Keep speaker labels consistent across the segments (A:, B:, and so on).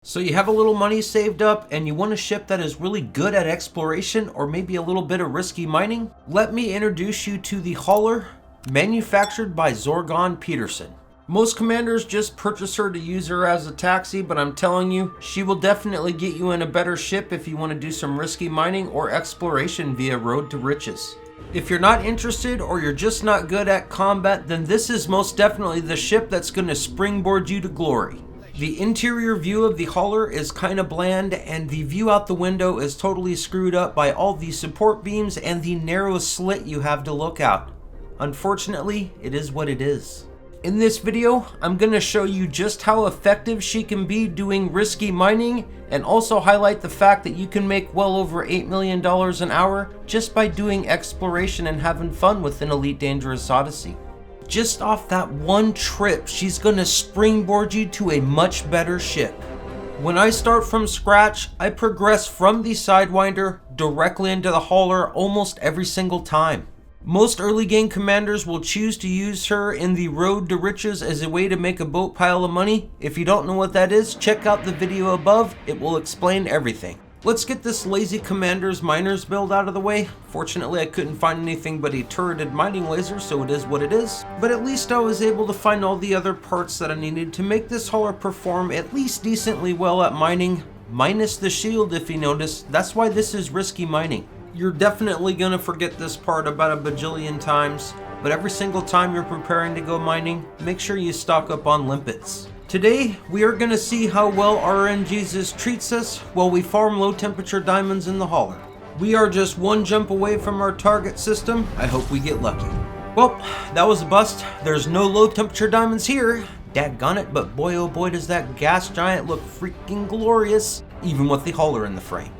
A: So you have a little money saved up and you want a ship that is really good at exploration or maybe a little bit of risky mining? Let me introduce you to the Hauler, manufactured by Zorgon Peterson. Most commanders just purchase her to use her as a taxi, but I'm telling you, she will definitely get you in a better ship if you want to do some risky mining or exploration via Road to Riches. If you're not interested or you're just not good at combat, then this is most definitely the ship that's going to springboard you to glory. The interior view of the Hauler is kind of bland, and the view out the window is totally screwed up by all the support beams and the narrow slit you have to look out. Unfortunately, it is what it is. In this video, I'm going to show you just how effective she can be doing risky mining, and also highlight the fact that you can make well over $8 million an hour just by doing exploration and having fun with an Elite Dangerous Odyssey. Just off that one trip, she's going to springboard you to a much better ship. When I start from scratch, I progress from the Sidewinder directly into the Hauler almost every single time. Most early game commanders will choose to use her in the Road to Riches as a way to make a boat pile of money. If you don't know what that is, check out the video above, it will explain everything. Let's get this lazy commander's miners build out of the way. Fortunately, I couldn't find anything but a turreted mining laser, so it is what it is. But at least I was able to find all the other parts that I needed to make this hauler perform at least decently well at mining, minus the shield if you notice. That's why this is risky mining. You're definitely going to forget this part about a bajillion times, but every single time you're preparing to go mining, make sure you stock up on limpets. Today, we are going to see how well RNGesus treats us while we farm low temperature diamonds in the Hauler. We are just one jump away from our target system. I hope we get lucky. Well, that was a bust. There's no low temperature diamonds here. Daggone it, but boy oh boy does that gas giant look freaking glorious, even with the Hauler in the frame.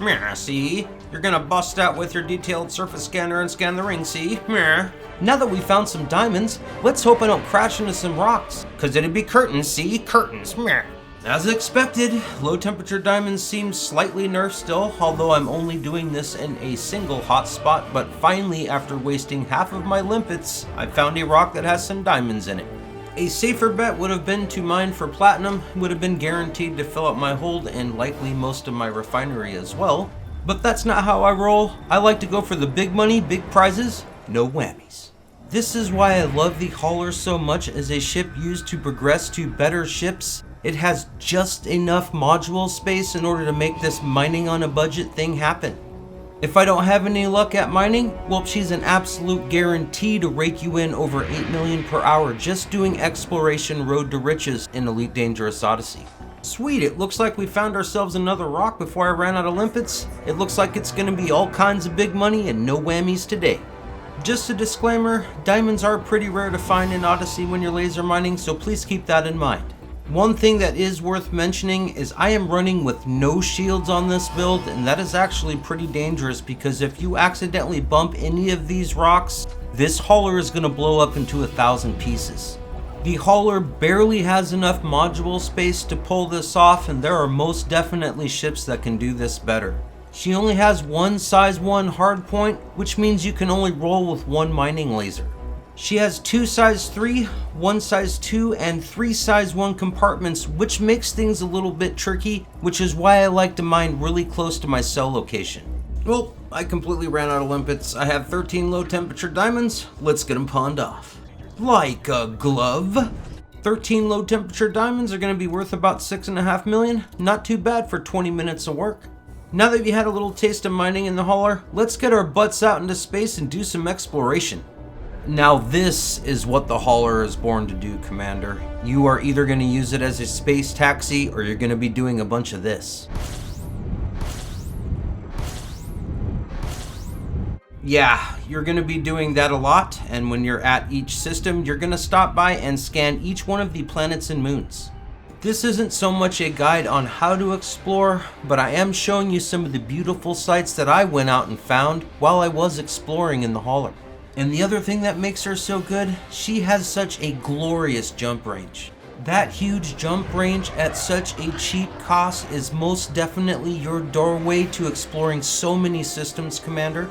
A: Meh, see? You're gonna bust out with your detailed surface scanner and scan the ring, see? Meh. Now that we found some diamonds, let's hope I don't crash into some rocks, cause it'd be curtains, see? Curtains, meh. As expected, low temperature diamonds seem slightly nerfed still, although I'm only doing this in a single hotspot, but finally, after wasting half of my limpets, I found a rock that has some diamonds in it. A safer bet would have been to mine for platinum, would have been guaranteed to fill up my hold and likely most of my refinery as well. But that's not how I roll. I like to go for the big money, big prizes, no whammies. This is why I love the Hauler so much as a ship used to progress to better ships. It has just enough module space in order to make this mining on a budget thing happen. If I don't have any luck at mining, well, she's an absolute guarantee to rake you in over 8 million per hour just doing exploration Road to Riches in Elite Dangerous Odyssey. Sweet, it looks like we found ourselves another rock before I ran out of limpets. It looks like it's going to be all kinds of big money and no whammies today. Just a disclaimer, diamonds are pretty rare to find in Odyssey when you're laser mining, so please keep that in mind. One thing that is worth mentioning is I am running with no shields on this build, and that is actually pretty dangerous because if you accidentally bump any of these rocks, this hauler is going to blow up into 1,000 pieces. The hauler barely has enough module space to pull this off, and there are most definitely ships that can do this better. She only has one size 1 hardpoint, which means you can only roll with one mining laser. She has 2 size 3, 1 size 2, and 3 size 1 compartments, which makes things a little bit tricky, which is why I like to mine really close to my cell location. Well, I completely ran out of limpets. I have 13 low temperature diamonds. Let's get them pawned off. Like a glove. 13 low temperature diamonds are going to be worth about 6.5 million. Not too bad for 20 minutes of work. Now that you had a little taste of mining in the Hauler, let's get our butts out into space and do some exploration. Now this is what the Hauler is born to do, Commander. You are either going to use it as a space taxi or you're going to be doing a bunch of this. Yeah, you're going to be doing that a lot, and when you're at each system, you're going to stop by and scan each one of the planets and moons. This isn't so much a guide on how to explore, but I am showing you some of the beautiful sites that I went out and found while I was exploring in the Hauler. And the other thing that makes her so good, she has such a glorious jump range. That huge jump range at such a cheap cost is most definitely your doorway to exploring so many systems, Commander.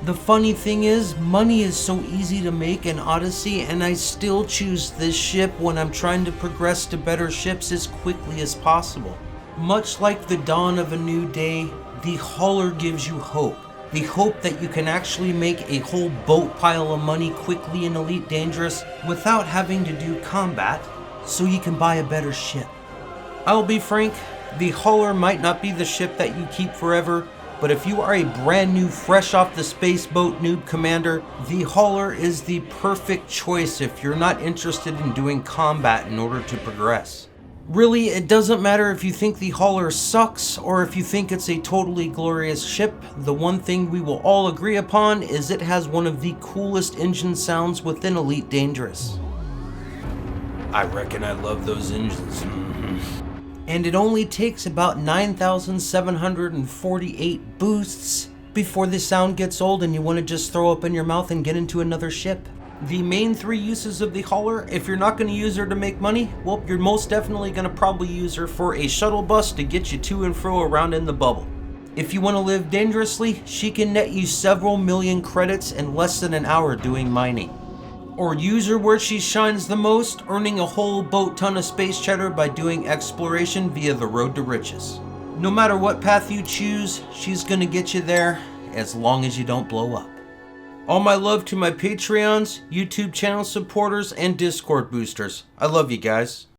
A: The funny thing is, money is so easy to make in Odyssey, and I still choose this ship when I'm trying to progress to better ships as quickly as possible. Much like the dawn of a new day, the hauler gives you hope. The hope that you can actually make a whole boat pile of money quickly in Elite Dangerous without having to do combat, so you can buy a better ship. I'll be frank, the hauler might not be the ship that you keep forever, but if you are a brand new, fresh off the space boat noob commander, the hauler is the perfect choice if you're not interested in doing combat in order to progress. Really, it doesn't matter if you think the hauler sucks or if you think it's a totally glorious ship. The one thing we will all agree upon is it has one of the coolest engine sounds within Elite Dangerous. I reckon I love those engines. And it only takes about 9,748 boosts before the sound gets old and you want to just throw up in your mouth and get into another ship. The main three uses of the hauler, if you're not going to use her to make money, well, you're most definitely going to probably use her for a shuttle bus to get you to and fro around in the bubble. If you want to live dangerously, she can net you several million credits in less than an hour doing mining. Or use her where she shines the most, earning a whole boat ton of space cheddar by doing exploration via the road to riches. No matter what path you choose, she's going to get you there as long as you don't blow up. All my love to my Patreons, YouTube channel supporters, and Discord boosters. I love you guys.